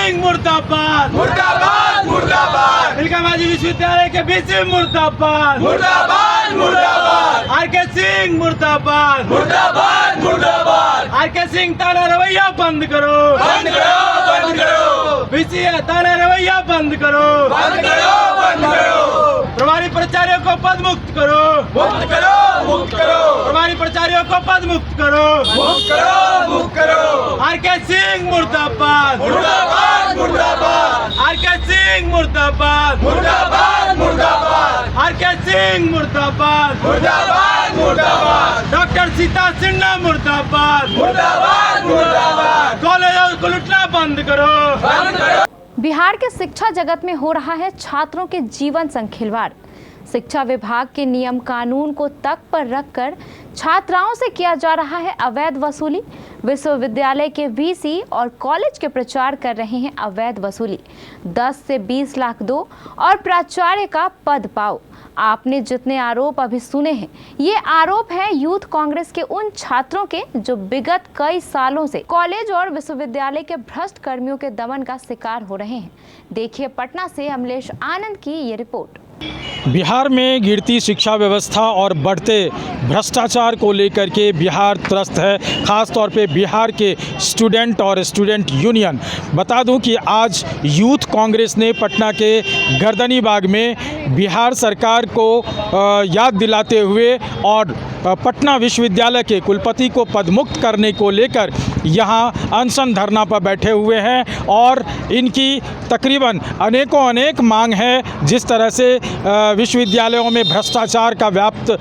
सिंह मुर्दाबाद मुर्दाबाद मुर्दाबाद। तिलका मांझी विश्वविद्यालय के बीसी मुर्दाबाद मुर्दाबाद मुर्दाबाद। आर.के. सिंह मुर्दाबाद मुर्दाबाद मुर्दाबाद। आर.के. सिंह ताना रवैया बंद करो, बंद करो बंद करो। बीसी ताना रवैया बंद करो, बंद करो बंद करो। प्रभारी प्राचार्यों को पद मुक्त करो, मुक्त करो मुक्त करो। प्रभारी प्राचार्यों को पद मुक्त करो, मुक्त करो मुक्त करो। आर.के. सिंह मुर्दाबाद मुर्दाबाद मुर्दाबाद। आर.के. सिंह मुर्दाबाद मुर्दाबाद मुर्दाबाद। आर.के. सिंह मुर्दाबाद मुर्दाबाद मुर्दाबाद। डॉक्टर सीता सिन्हा मुर्दाबाद मुर्दाबाद मुर्दाबाद। कॉलेजों को लूटना बंद करो, बंद करो। बिहार के शिक्षा जगत में हो रहा है छात्रों के जीवन संग खिलवाड़। शिक्षा विभाग के नियम कानून को तक पर रखकर छात्राओं से किया जा रहा है अवैध वसूली। विश्वविद्यालय के वीसी और कॉलेज के प्रचार कर रहे हैं अवैध वसूली। 10 से 20 लाख दो और प्राचार्य का पद पाओ। आपने जितने आरोप अभी सुने हैं, ये आरोप हैं यूथ कांग्रेस के उन छात्रों के जो विगत कई सालों से कॉलेज और विश्वविद्यालय के भ्रष्ट कर्मियों के दमन का शिकार हो रहे हैं। देखिए पटना से अमलेश आनंद की ये रिपोर्ट। बिहार में गिरती शिक्षा व्यवस्था और बढ़ते भ्रष्टाचार को लेकर के बिहार त्रस्त है, ख़ास तौर पे बिहार के स्टूडेंट और स्टूडेंट यूनियन। बता दूं कि आज यूथ कांग्रेस ने पटना के गर्दनी बाग में बिहार सरकार को याद दिलाते हुए और पटना विश्वविद्यालय के कुलपति को पदमुक्त करने को लेकर यहाँ अनशन धरना पर बैठे हुए हैं और इनकी तकरीबन अनेक मांग है। जिस तरह से विश्वविद्यालयों में भ्रष्टाचार का व्याप्त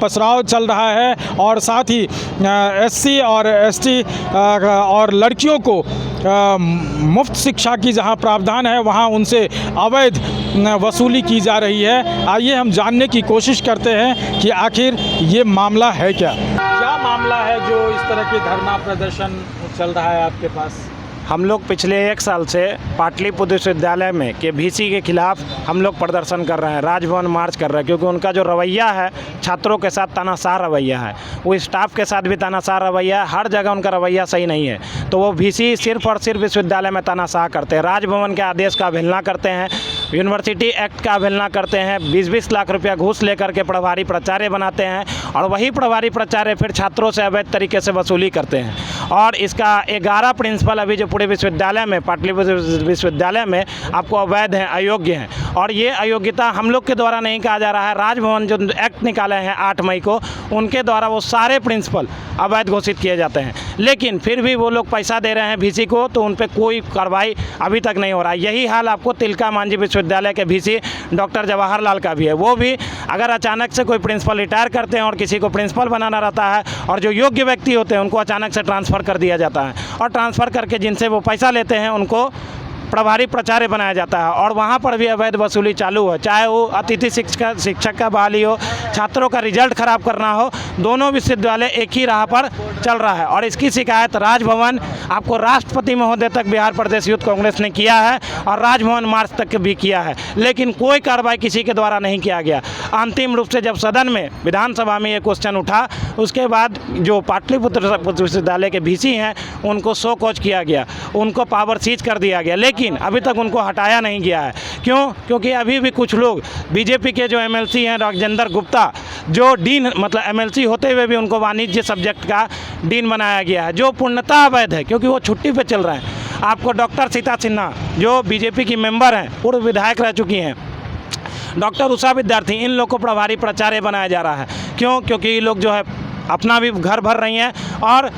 पसराव चल रहा है और साथ ही एससी और एसटी और लड़कियों को मुफ्त शिक्षा की जहां प्रावधान है वहां उनसे अवैध वसूली की जा रही है। आइए हम जानने की कोशिश करते हैं कि आखिर ये मामला है क्या मामला है जो इस तरह के धरना प्रदर्शन चल रहा है आपके पास। हम लोग पिछले 1 साल से पाटलिपुत्र विश्वविद्यालय में के वीसी के खिलाफ हम लोग प्रदर्शन कर रहे हैं, राजभवन मार्च कर रहे हैं, क्योंकि उनका जो रवैया है छात्रों के साथ तानाशाह रवैया है, वो स्टाफ के साथ भी तानाशाह रवैया है, हर जगह उनका रवैया सही नहीं है। तो वो वीसी सिर्फ और सिर्फ विश्वविद्यालय में तानाशाह करते हैं, राजभवन के आदेश का अवहेलना करते हैं, यूनिवर्सिटी एक्ट का अवहेलना करते हैं, 20-20 लाख रुपया घूस लेकर के प्रभारी प्राचार्य बनाते हैं और वही प्रभारी प्राचार्य फिर छात्रों से अवैध तरीके से वसूली करते हैं। और इसका 11 प्रिंसिपल अभी जो पूरे विश्वविद्यालय में पाटलिपुत्र विश्वविद्यालय में आपको अवैध हैं, अयोग्य हैं। और ये अयोग्यता हम लोग के द्वारा नहीं कहा जा रहा है, राजभवन जो एक्ट निकाले हैं 8 मई को उनके द्वारा वो सारे प्रिंसिपल अवैध घोषित किए जाते हैं। लेकिन फिर भी वो लोग पैसा दे रहे हैं वीसी को, तो उन पर कोई कार्रवाई अभी तक नहीं हो रहा है। यही हाल आपको तिलका मांझी विश्वविद्यालय के वीसी डॉक्टर जवाहरलाल का भी है। वो भी अगर अचानक से कोई प्रिंसिपल रिटायर करते हैं और किसी को प्रिंसिपल बनाना रहता है और जो योग्य व्यक्ति होते हैं उनको अचानक से ट्रांसफ़र कर दिया जाता है और ट्रांसफ़र करके जिनसे वो पैसा लेते हैं उनको प्रभारी प्राचार्य बनाया जाता है और वहाँ पर भी अवैध वसूली चालू है। चाहे वो अतिथि शिक्षक का बहाली हो, छात्रों का रिजल्ट खराब करना हो, दोनों विश्वविद्यालय एक ही राह पर चल रहा है। और इसकी शिकायत राजभवन आपको राष्ट्रपति महोदय तक बिहार प्रदेश यूथ कांग्रेस ने किया है और राजभवन मार्च तक भी किया है, लेकिन कोई कार्रवाई किसी के द्वारा नहीं किया गया। अंतिम रूप से जब सदन में विधानसभा में ये क्वेश्चन उठा उसके बाद जो पाटलिपुत्र विश्वविद्यालय के वीसी हैं उनको शो कॉज किया गया, उनको पावर सीज कर दिया गया, लेकिन अभी तक उनको हटाया नहीं गया है। क्यों? क्योंकि अभी भी कुछ लोग बीजेपी के जो एमएलसी हैं राजेंद्र गुप्ता, जो डीन मतलब एमएलसी होते हुए भी उनको वाणिज्य सब्जेक्ट का डीन बनाया गया है, जो पूर्णतः अवैध है क्योंकि वो छुट्टी पे चल रहे हैं। आपको डॉक्टर सीता सिन्हा जो बीजेपी की मेंबर हैं, पूर्व विधायक रह चुकी हैं, डॉक्टर उषा विद्यार्थी, इन लोग को प्रभारी प्राचार्य बनाया जा रहा है। क्यों? क्योंकि ये लोग जो है अपना भी घर भर रही हैं और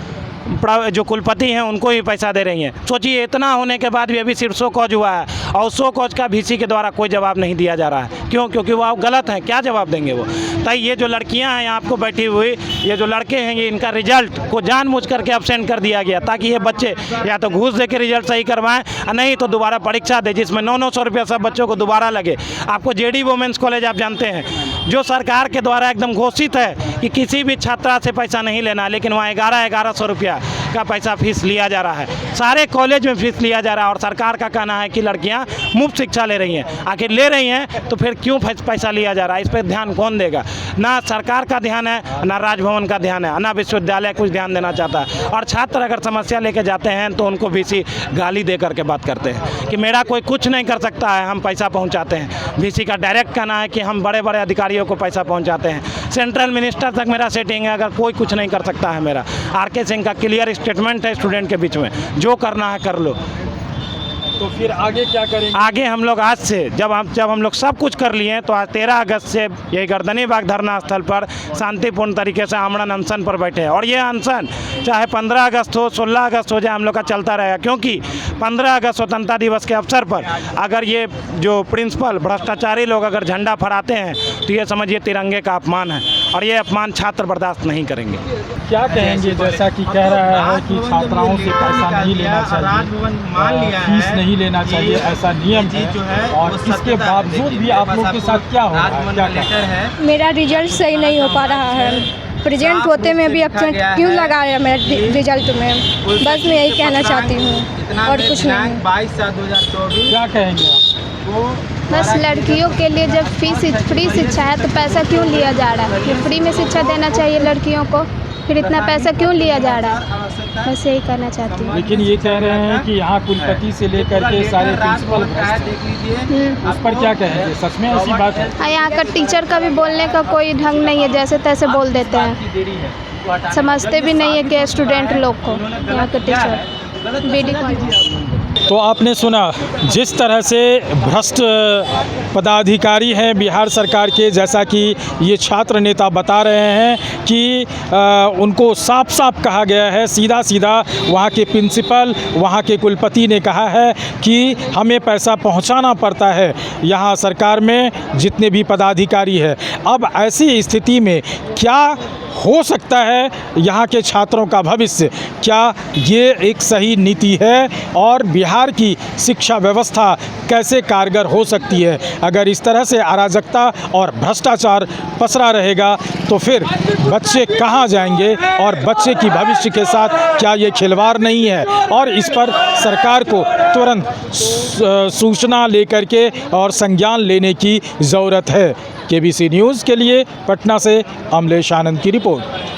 जो कुलपति हैं उनको ही पैसा दे रही हैं। सोचिए इतना होने के बाद भी अभी सिर्फ शो कॉज हुआ है और शो कॉज का वीसी के द्वारा कोई जवाब नहीं दिया जा रहा है। क्यों? क्योंकि वो आप गलत हैं, क्या जवाब देंगे वो। तो ये जो लड़कियां हैं यहाँ आपको बैठी हुई, ये जो लड़के हैं, ये इनका रिजल्ट को जानबूझ करके एब्सेंट कर दिया गया ताकि ये बच्चे या तो घूस दे के रिजल्ट सही करवाएं और नहीं तो दोबारा परीक्षा दे जिसमें 900 रुपया सब बच्चों को दोबारा लगे। आपको जेडी वुमेंस कॉलेज आप जानते हैं जो सरकार के द्वारा एकदम घोषित है कि किसी भी छात्रा से पैसा नहीं लेना, लेकिन वहाँ 1100 रुपया का पैसा फीस लिया जा रहा है, सारे कॉलेज में फीस लिया जा रहा है और सरकार का कहना है कि लड़कियां मुफ्त शिक्षा ले रही हैं। आखिर ले रही हैं तो फिर क्यों पैसा लिया जा रहा है? इस पर ध्यान कौन देगा? ना सरकार का ध्यान है, ना राजभवन का ध्यान है, ना विश्वविद्यालय कुछ ध्यान देना चाहता है। और छात्र अगर समस्या लेके जाते हैं तो उनको वीसी गाली दे करके बात करते हैं कि मेरा कोई कुछ नहीं कर सकता है, हम पैसा पहुंचाते हैं। वीसी का डायरेक्ट कहना है कि हम बड़े बड़े अधिकारियों को पैसा पहुंचाते हैं, सेंट्रल मिनिस्टर तक मेरा सेटिंग है, अगर कोई कुछ नहीं कर सकता है मेरा। आर.के. सिंह का क्लियर स्टेटमेंट है स्टूडेंट के बीच में, जो करना है कर लो। तो फिर आगे क्या करेंगे? आगे हम लोग आज से जब हम लोग सब कुछ कर लिए तो आज 13 अगस्त से यही गर्दनी बाग धरना स्थल पर शांतिपूर्ण तरीके से आमरण अनशन पर बैठे हैं। और ये अनशन चाहे 15 अगस्त हो, 16 अगस्त हो जाए, हम लोग का चलता रहेगा। क्योंकि 15 अगस्त स्वतंत्रता दिवस के अवसर पर अगर ये जो प्रिंसिपल भ्रष्टाचारी लोग अगर झंडा फहराते हैं तो ये समझिए तिरंगे का अपमान है, और ये अपमान छात्र बर्दाश्त नहीं करेंगे। क्या कहेंगे? जैसा कि कह रहा है कि छात्राओं से पैसा नहीं लेना चाहिए, फीस नहीं लेना चाहिए, ऐसा नियम है, और इसके बावजूद भी आप लोग के साथ क्या हो रहा है? क्या है? मेरा रिजल्ट सही नहीं हो पा रहा है। प्रेजेंट होते में भी एब्सेंट क्यों लगा है मेरे रिजल्ट में? बस मैं यही कहना चाहती हूँ और कुछ नहीं। 22/7/2024। क्या कहेंगे आप? बस लड़कियों के लिए जब फ्री शिक्षा है तो पैसा क्यों लिया जा रहा है? फिर फ्री में शिक्षा देना चाहिए लड़कियों को, फिर इतना पैसा क्यों लिया जा रहा है? बस यही कहना चाहती हूँ। लेकिन ये कह रहे हैं कि यहाँ कुलपति से लेकर के सारे प्रिंसिपल उस पर क्या कहेंगे? सच में ऐसी बात है? यहाँ का टीचर का भी बोलने का कोई ढंग नहीं है, जैसे तैसे बोल देते हैं, समझते भी नहीं है कि स्टूडेंट लोग को। यहाँ के टीचर बीडी तो आपने सुना जिस तरह से भ्रष्ट पदाधिकारी हैं बिहार सरकार के, जैसा कि ये छात्र नेता बता रहे हैं कि उनको साफ साफ कहा गया है, सीधा सीधा वहाँ के प्रिंसिपल, वहाँ के कुलपति ने कहा है कि हमें पैसा पहुँचाना पड़ता है यहाँ सरकार में जितने भी पदाधिकारी हैं। अब ऐसी स्थिति में क्या हो सकता है यहाँ के छात्रों का भविष्य? क्या ये एक सही नीति है और बिहार की शिक्षा व्यवस्था कैसे कारगर हो सकती है? अगर इस तरह से अराजकता और भ्रष्टाचार पसरा रहेगा तो फिर बच्चे कहाँ जाएंगे और बच्चे की भविष्य के साथ क्या ये खिलवाड़ नहीं है? और इस पर सरकार को तुरंत सूचना लेकर के और संज्ञान लेने की ज़रूरत है। केबीसी न्यूज़ के लिए पटना से अमलेश आनंद की रिपोर्ट।